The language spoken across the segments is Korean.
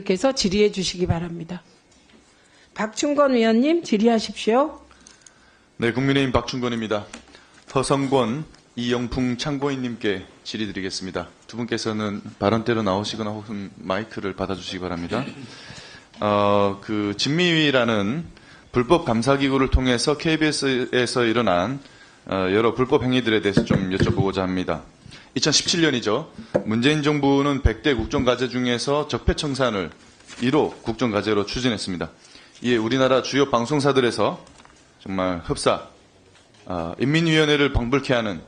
께서 질의해 주시기 바랍니다. 박충건 위원님 질의하십시오. 네, 국민의힘 박충건입니다. 허성권, 이영풍 참고인님께 질의드리겠습니다. 두 분께서는 발언대로 나오시거나 혹은 마이크를 받아주시기 바랍니다. 진미위라는 불법 감사기구를 통해서 KBS에서 일어난 여러 불법 행위들에 대해서 좀 여쭤보고자 합니다. 2017년이죠. 문재인 정부는 100대 국정과제 중에서 적폐청산을 1호 국정과제로 추진했습니다. 이에 우리나라 주요 방송사들에서 정말 흡사, 인민위원회를 방불케 하는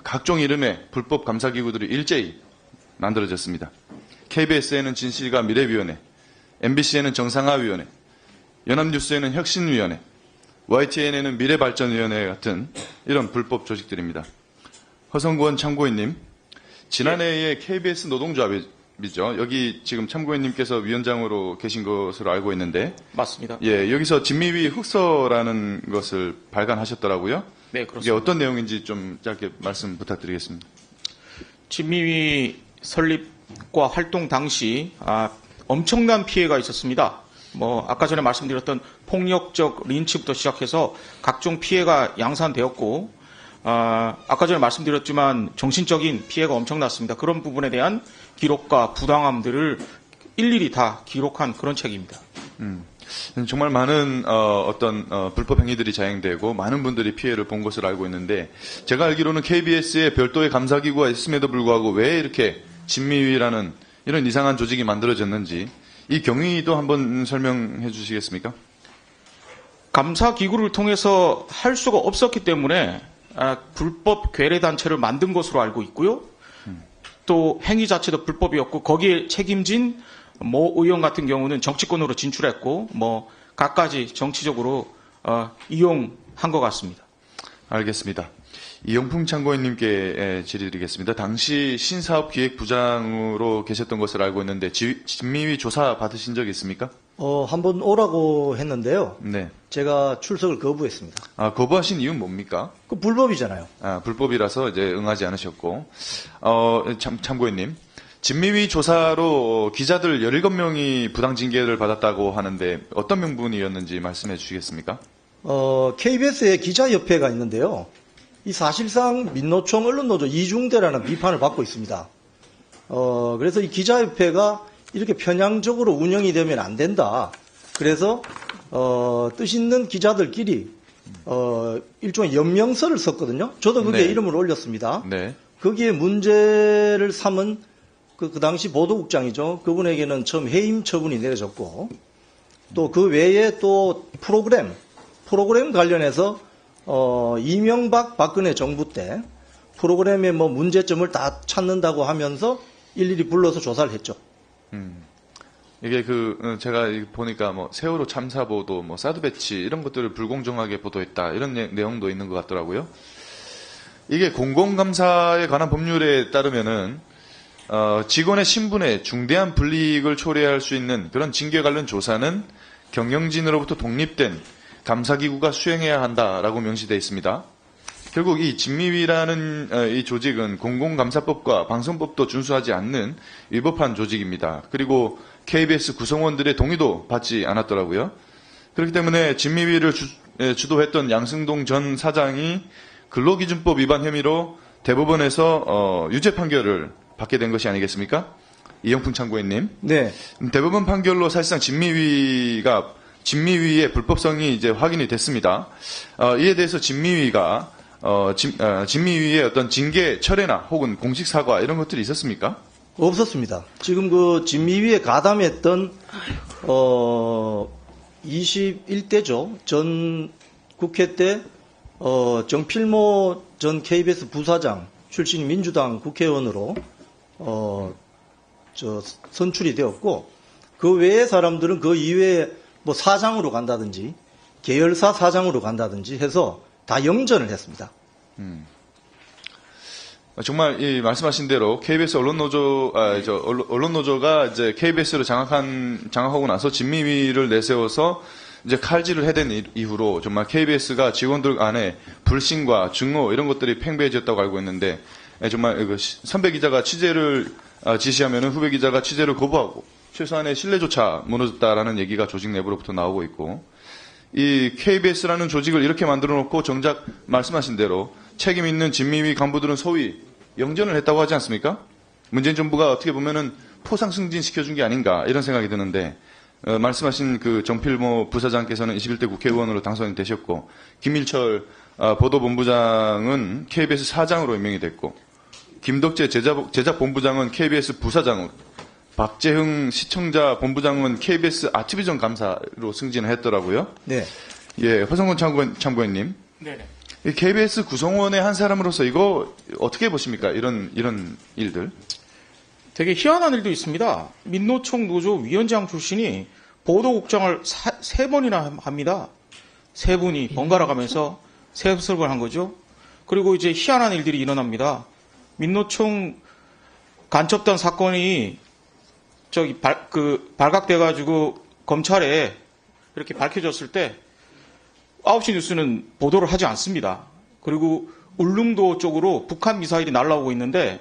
각종 이름의 불법 감사기구들이 일제히 만들어졌습니다. KBS에는 진실과 미래위원회, MBC에는 정상화위원회, 연합뉴스에는 혁신위원회, YTN에는 미래발전위원회 같은 이런 불법 조직들입니다. 허성권 참고인님, 지난해에 KBS 노동조합이죠. 여기 지금 참고인님께서 위원장으로 계신 것으로 알고 있는데, 맞습니다. 예, 여기서 진미위 흑서라는 것을 발간하셨더라고요. 네, 그렇습니다. 이게 어떤 내용인지 좀 짧게 말씀 부탁드리겠습니다. 진미위 설립과 활동 당시 엄청난 피해가 있었습니다. 아까 전에 말씀드렸던 폭력적 린치부터 시작해서 각종 피해가 양산되었고, 아까 전에 말씀드렸지만 정신적인 피해가 엄청났습니다. 그런 부분에 대한 기록과 부당함들을 일일이 다 기록한 그런 책입니다. 정말 많은 불법 행위들이 자행되고 많은 분들이 피해를 본 것으로 알고 있는데, 제가 알기로는 KBS에 별도의 감사기구가 있음에도 불구하고 왜 이렇게 진미위라는 이런 이상한 조직이 만들어졌는지 이 경위도 한번 설명해 주시겠습니까? 감사기구를 통해서 할 수가 없었기 때문에 불법 괴뢰단체를 만든 것으로 알고 있고요. 또 행위 자체도 불법이었고 거기에 책임진 모 의원 같은 경우는 정치권으로 진출했고 갖가지 정치적으로 이용한 것 같습니다. 알겠습니다. 이영풍 참고인님께 질의드리겠습니다. 당시 신사업기획부장으로 계셨던 것을 알고 있는데 진미위 조사 받으신 적이 있습니까? 한번 오라고 했는데요. 네. 제가 출석을 거부했습니다. 거부하신 이유는 뭡니까? 그 불법이잖아요. 불법이라서 이제 응하지 않으셨고, 참고인님. 진미위 조사로 기자들 17명이 부당 징계를 받았다고 하는데 어떤 명분이었는지 말씀해 주시겠습니까? KBS에 기자협회가 있는데요. 이 사실상 민노총 언론노조 이중대라는 비판을 받고 있습니다. 그래서 이 기자협회가 이렇게 편향적으로 운영이 되면 안 된다. 그래서 뜻 있는 기자들끼리 일종의 연명서를 썼거든요. 저도 거기에 네. 이름을 올렸습니다. 네. 거기에 문제를 삼은 그 당시 보도국장이죠. 그분에게는 처음 해임 처분이 내려졌고, 또 그 외에 또 프로그램 관련해서 이명박 박근혜 정부 때 프로그램의 문제점을 다 찾는다고 하면서 일일이 불러서 조사를 했죠. 이게 제가 보니까 세월호 참사 보도, 사드 배치 이런 것들을 불공정하게 보도했다 이런 내용도 있는 것 같더라고요. 이게 공공감사에 관한 법률에 따르면은 직원의 신분에 중대한 불이익을 초래할 수 있는 그런 징계 관련 조사는 경영진으로부터 독립된 감사기구가 수행해야 한다라고 명시되어 있습니다. 결국 이 진미위라는 이 조직은 공공감사법과 방송법도 준수하지 않는 위법한 조직입니다. 그리고 KBS 구성원들의 동의도 받지 않았더라고요. 그렇기 때문에 진미위를 주도했던 양승동 전 사장이 근로기준법 위반 혐의로 대법원에서 유죄 판결을 받게 된 것이 아니겠습니까? 이영풍 참고인님. 네. 대법원 판결로 사실상 진미위의 불법성이 이제 확인이 됐습니다. 이에 대해서 진미위의 어떤 징계 철회나 혹은 공식 사과 이런 것들이 있었습니까? 없었습니다. 지금 그 진미위에 가담했던 21대죠. 전 국회 때 정필모 전 KBS 부사장 출신 민주당 국회의원으로 선출이 되었고, 그 외의 사람들은 그 이외에 사장으로 간다든지 계열사 사장으로 간다든지 해서 다 영전을 했습니다. 정말 이 말씀하신 대로 KBS 언론노조가 이제 KBS를 장악하고 나서 진미위를 내세워서 이제 칼질을 해댄 이후로 정말 KBS가 직원들 안에 불신과 증오 이런 것들이 팽배해졌다고 알고 있는데, 정말 선배 기자가 취재를 지시하면 후배 기자가 취재를 거부하고 최소한의 신뢰조차 무너졌다라는 얘기가 조직 내부로부터 나오고 있고, 이 KBS라는 조직을 이렇게 만들어 놓고 정작 말씀하신 대로 책임 있는 진미위 간부들은 소위 영전을 했다고 하지 않습니까? 문재인 정부가 어떻게 보면은 포상 승진시켜준 게 아닌가 이런 생각이 드는데, 말씀하신 그 정필모 부사장께서는 21대 국회의원으로 당선이 되셨고, 김일철 보도본부장은 KBS 사장으로 임명이 됐고, 김덕재 제작본부장은 KBS 부사장으로, 박재흥 시청자 본부장은 KBS 아트비전 감사로 승진을 했더라고요. 네. 예, 허성근 참고인님. 네네. 이 KBS 구성원의 한 사람으로서 이거 어떻게 보십니까? 이런 일들. 되게 희한한 일도 있습니다. 민노총 노조 위원장 출신이 보도국장을 세 번이나 합니다. 세 분이 번갈아 가면서 세습을 한 거죠. 그리고 이제 희한한 일들이 일어납니다. 민노총 간첩단 사건이 발각돼가지고 검찰에 이렇게 밝혀졌을 때 9시 뉴스는 보도를 하지 않습니다. 그리고 울릉도 쪽으로 북한 미사일이 날아오고 있는데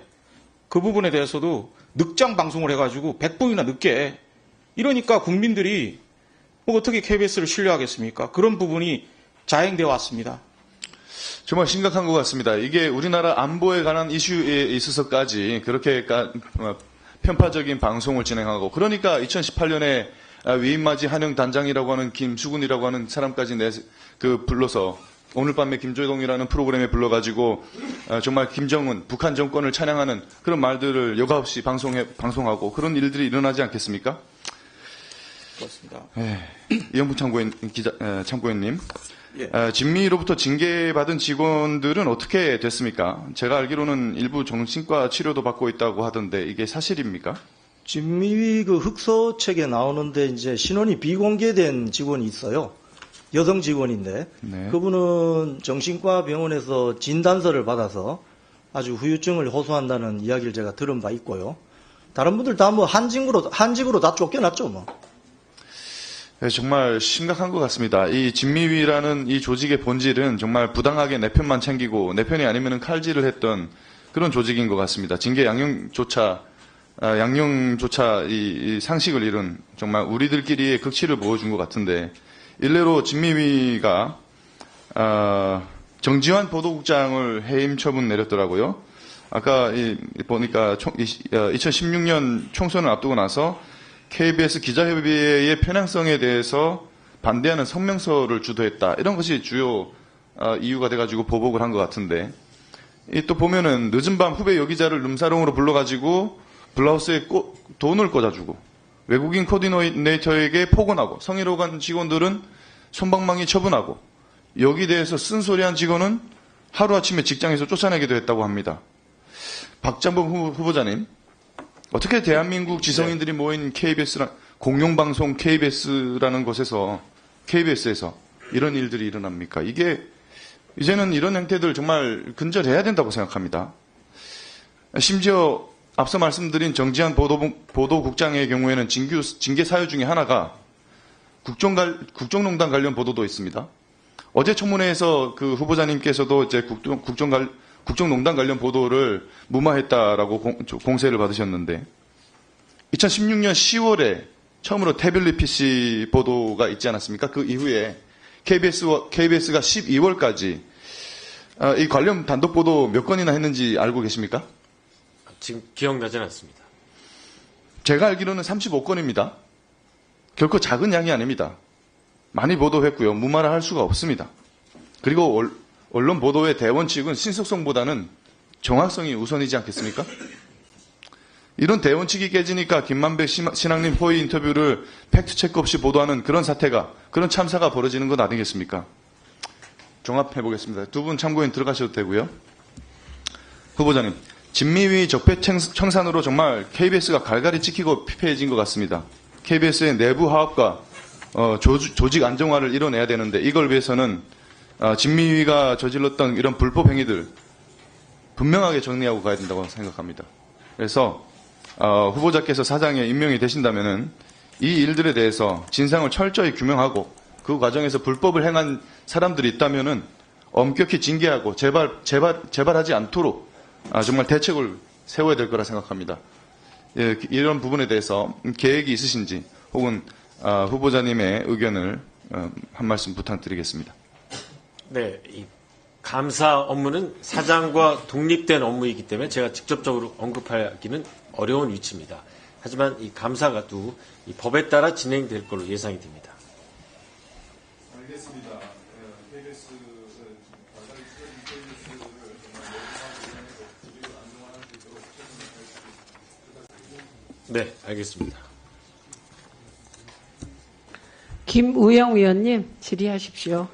그 부분에 대해서도 늑장 방송을 해가지고 100분이나 늦게, 이러니까 국민들이 뭐 어떻게 KBS를 신뢰하겠습니까? 그런 부분이 자행되어 왔습니다. 정말 심각한 것 같습니다. 이게 우리나라 안보에 관한 이슈에 있어서까지 그렇게 편파적인 방송을 진행하고, 그러니까 2018년에 위임맞이 한영 단장이라고 하는 김수근이라고 하는 사람까지 불러서 오늘 밤에 김조동이라는 프로그램에 불러가지고 정말 김정은, 북한 정권을 찬양하는 그런 말들을 여과없이 방송하고 그런 일들이 일어나지 않겠습니까? 그렇습니다. 이영부 참고인님. 예. 진미로부터 징계받은 직원들은 어떻게 됐습니까? 제가 알기로는 일부 정신과 치료도 받고 있다고 하던데 이게 사실입니까? 진미위 그 흑서책에 나오는데 이제 신원이 비공개된 직원이 있어요. 여성 직원인데 네. 그분은 정신과 병원에서 진단서를 받아서 아주 후유증을 호소한다는 이야기를 제가 들은 바 있고요. 다른 분들 다 뭐 한직으로 다 쫓겨났죠 뭐. 네, 정말 심각한 것 같습니다. 이 진미위라는 이 조직의 본질은 정말 부당하게 내 편만 챙기고 내 편이 아니면 칼질을 했던 그런 조직인 것 같습니다. 징계 양형조차 이 상식을 잃은 정말 우리들끼리의 극치를 보여준 것 같은데, 일례로 진미위가 정지환 보도국장을 해임 처분 내렸더라고요. 아까 보니까 2016년 총선을 앞두고 나서 KBS 기자협의회의 편향성에 대해서 반대하는 성명서를 주도했다. 이런 것이 주요 이유가 돼가지고 보복을 한 것 같은데, 또 보면은 늦은 밤 후배 여기자를 룸사롱으로 불러가지고 블라우스에 돈을 꽂아주고 외국인 코디네이터에게 폭언하고 성희롱한 직원들은 솜방망이 처분하고 여기 대해서 쓴소리한 직원은 하루아침에 직장에서 쫓아내기도 했다고 합니다. 박장범 후보자님, 어떻게 대한민국 지성인들이 모인 공영방송 KBS라는 곳에서, KBS에서 이런 일들이 일어납니까? 이게, 이제는 이런 행태들 정말 근절해야 된다고 생각합니다. 심지어 앞서 말씀드린 정지한 보도국장의 경우에는 징계 사유 중에 하나가 국정농단 관련 보도도 있습니다. 어제 청문회에서 그 후보자님께서도 이제 국정농단 관련 보도를 무마했다라고 공세를 받으셨는데, 2016년 10월에 처음으로 태블릿 PC 보도가 있지 않았습니까? 그 이후에 KBS가 12월까지 이 관련 단독 보도 몇 건이나 했는지 알고 계십니까? 지금 기억나지는 않습니다. 제가 알기로는 35건입니다. 결코 작은 양이 아닙니다. 많이 보도했고요. 무마를 할 수가 없습니다. 그리고 언론 보도의 대원칙은 신속성보다는 정확성이 우선이지 않겠습니까? 이런 대원칙이 깨지니까 김만백 신앙님 호의 인터뷰를 팩트체크 없이 보도하는 그런 참사가 벌어지는 것 아니겠습니까? 종합해보겠습니다. 두 분 참고인 들어가셔도 되고요. 후보자님, 진미위 적폐 청산으로 정말 KBS가 갈갈이 찍히고 피폐해진 것 같습니다. KBS의 내부 화합과 조직 안정화를 이뤄내야 되는데, 이걸 위해서는 진미위가 저질렀던 이런 불법 행위들 분명하게 정리하고 가야 된다고 생각합니다. 그래서 후보자께서 사장에 임명이 되신다면은 이 일들에 대해서 진상을 철저히 규명하고 그 과정에서 불법을 행한 사람들이 있다면은 엄격히 징계하고 재발하지 않도록 정말 대책을 세워야 될 거라 생각합니다. 예, 이런 부분에 대해서 계획이 있으신지 혹은 후보자님의 의견을 한 말씀 부탁드리겠습니다. 네, 이 감사 업무는 사장과 독립된 업무이기 때문에 제가 직접적으로 언급하기는 어려운 위치입니다. 하지만 이 감사가 또 이 법에 따라 진행될 걸로 예상이 됩니다. 알겠습니다. 네, 알겠습니다. 김우영 위원님 질의하십시오.